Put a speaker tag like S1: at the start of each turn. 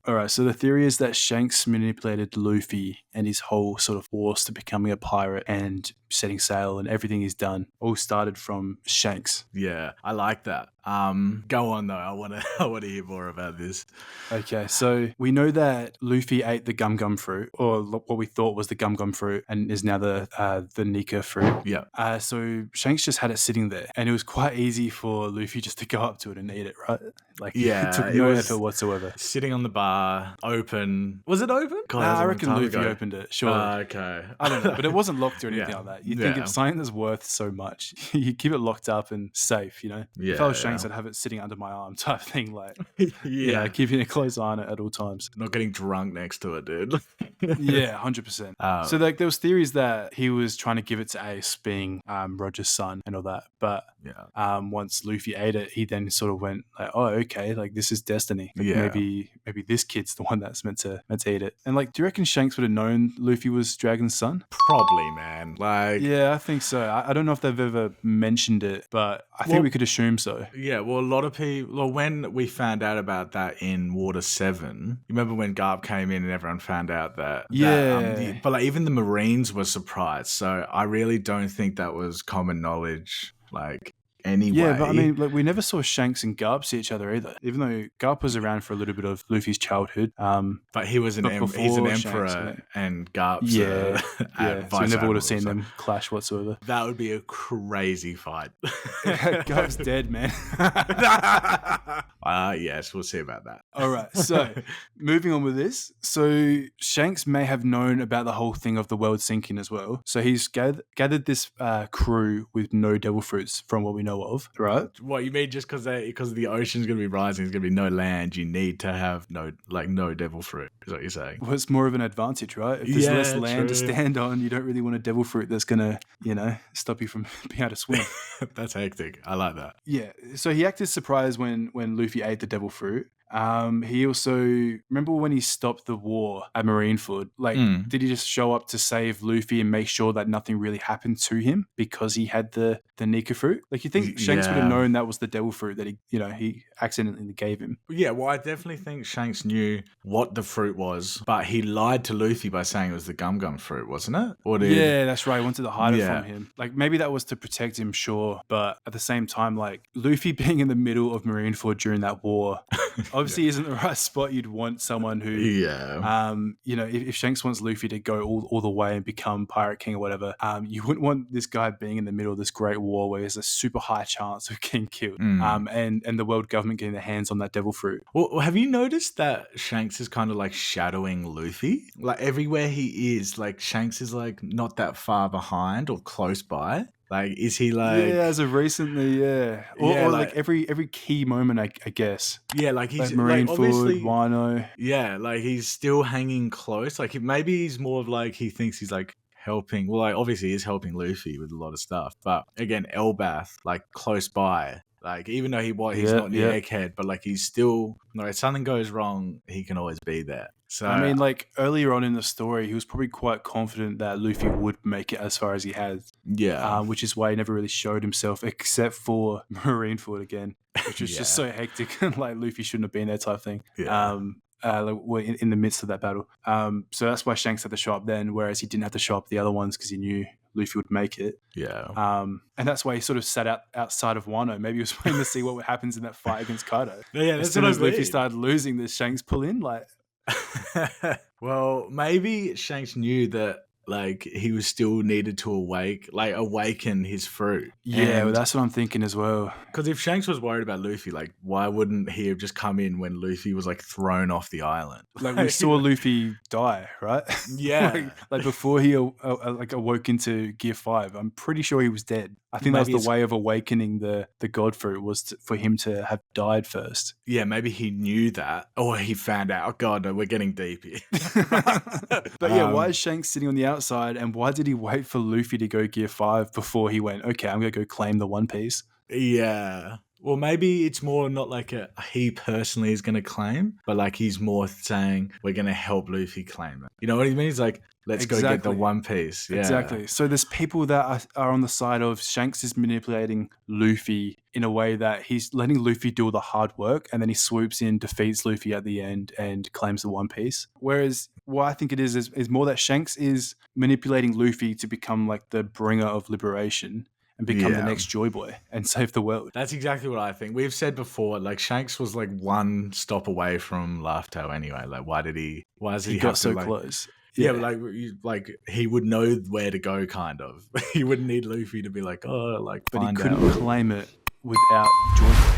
S1: All right, so the theory is that Shanks manipulated Luffy and his whole sort of force to becoming a pirate and setting sail, and everything he's done all started from Shanks.
S2: Yeah, I like that. Go on though. I want to hear more about this.
S1: Okay, so we know that Luffy ate the gum fruit, or what we thought was the gum fruit, and is now the Nika fruit.
S2: Yeah.
S1: So Shanks just had it sitting there, and it was quite easy for Luffy just to go up to it and eat it, right? Like,
S2: Yeah,
S1: it took no effort whatsoever.
S2: Sitting on the bar, open. Was it open? God,
S1: I reckon Luffy opened it, sure.
S2: Okay.
S1: I don't know, but it wasn't locked or anything like that. You think if something that's worth so much, you keep it locked up and safe, you know?
S2: Yeah,
S1: if I was Shanks, I'd have it sitting under my arm type thing, like, keeping a close eye on it at all times.
S2: Not getting drunk next to it, dude.
S1: Yeah, 100%. So like there was theories that he was trying to give it to Ace, being Roger's son and all that. But once Luffy ate it, he then sort of went like, "Oh, okay, like this is destiny. Like, maybe this kid's the one that's meant to eat it." And like, do you reckon Shanks would have known Luffy was Dragon's son?
S2: Probably, man. Like,
S1: yeah, I think so. I don't know if they've ever mentioned it, but I think we could assume so.
S2: Yeah, well, a lot of people. Well, when we found out about that in Water 7, you remember when Garp came in and everyone found out that. But like, even the Marines were surprised. So I really don't think that was common knowledge. Like, anyway.
S1: Yeah, but I mean, like, we never saw Shanks and Garp see each other either. Even though Garp was around for a little bit of Luffy's childhood,
S2: but he's an emperor, Shanks, and Garp's
S1: so we never would have seen them clash whatsoever.
S2: That would be a crazy fight.
S1: Garp's dead, man.
S2: Yes, we'll see about that.
S1: All right, so moving on with this. So Shanks may have known about the whole thing of the world sinking as well. So he's gathered this crew with no devil fruits, from what we know of, right?
S2: What you mean? Just because the ocean's going to be rising, there's going to be no land. You need to have no devil fruit. Is what you're saying?
S1: Well, it's more of an advantage, right? If there's less land to stand on, you don't really want a devil fruit that's going to, stop you from being able to swim.
S2: That's hectic. I like that.
S1: Yeah. So he acted surprised when Luffy ate the devil fruit. He also, remember when he stopped the war at Marineford? Like, did he just show up to save Luffy and make sure that nothing really happened to him because he had the Nika fruit? Like, you think Shanks would have known that was the devil fruit that he accidentally gave him?
S2: Yeah, well, I definitely think Shanks knew what the fruit was, but he lied to Luffy by saying it was the gum fruit, wasn't it?
S1: Yeah, that's right. He wanted to hide it from him. Like, maybe that was to protect him, sure, but at the same time, like, Luffy being in the middle of Marineford during that war obviously isn't the right spot you'd want someone who, if Shanks wants Luffy to go all the way and become Pirate King or whatever, you wouldn't want this guy being in the middle of this great war where there's a super high chance of getting killed, and the world government getting their hands on that devil fruit.
S2: Well, have you noticed that Shanks is kind of like shadowing Luffy? Like, everywhere he is, like, Shanks is like not that far behind or close by. Like, is he like...
S1: Yeah, as of recently, yeah. Or like every key moment, I guess.
S2: Yeah, like he's...
S1: Like Marineford, Wino.
S2: Yeah, like he's still hanging close. Like, maybe he's more of like, he thinks he's like helping... Well, like, obviously he's helping Luffy with a lot of stuff. But again, Elbath, like, close by. Like, even though he's not the egghead, but like, he's still... Like, if something goes wrong, he can always be there. So,
S1: I mean, like, earlier on in the story, he was probably quite confident that Luffy would make it as far as he has.
S2: Yeah.
S1: Which is why he never really showed himself, except for Marineford again, which was just so hectic. Like, Luffy shouldn't have been there type thing.
S2: Yeah.
S1: In the midst of that battle. So that's why Shanks had to show up then, whereas he didn't have to show up the other ones because he knew Luffy would make it.
S2: Yeah.
S1: And that's why he sort of sat outside of Wano. Maybe he was waiting to see what happens in that fight against Kaido.
S2: Yeah,
S1: as soon as Luffy started losing, the Shanks pull in, like...
S2: Well, maybe Shanks knew that, like, he was still needed to awaken his fruit.
S1: Yeah, well, that's what I'm thinking as well.
S2: Because if Shanks was worried about Luffy, like, why wouldn't he have just come in when Luffy was, like, thrown off the island?
S1: Like, we saw Luffy die, right?
S2: Yeah.
S1: like before he awoke into Gear 5, I'm pretty sure he was dead. I think that was the way of awakening the God fruit was for him to have died first.
S2: Yeah, maybe he knew that, or he found out. Oh God, no, we're getting deep here.
S1: But yeah, why is Shanks sitting on the outside, and why did he wait for Luffy to go Gear 5 before he went, okay, I'm going to go claim the One Piece?
S2: Yeah. Well, maybe it's more not like he personally is going to claim, but like he's more saying we're going to help Luffy claim it. You know what he means? Like, let's go get the
S1: Exactly.
S2: One Piece. Yeah.
S1: Exactly. So there's people that are on the side of Shanks is manipulating Luffy in a way that he's letting Luffy do all the hard work, and then he swoops in, defeats Luffy at the end, and claims the One Piece. Whereas what I think it is more that Shanks is manipulating Luffy to become like the bringer of liberation and become the
S2: Yeah.
S1: next Joy Boy and save the world.
S2: That's exactly what I think. We've said before, like Shanks was like one stop away from Laugh Tale anyway. Like, why does he
S1: He
S2: have
S1: got
S2: to
S1: so
S2: like,
S1: close.
S2: yeah,
S1: Yeah.
S2: like he would know where to go kind of. He wouldn't need Luffy to be like, oh, like
S1: But he
S2: find
S1: couldn't
S2: out.
S1: claim it without Joy Boy.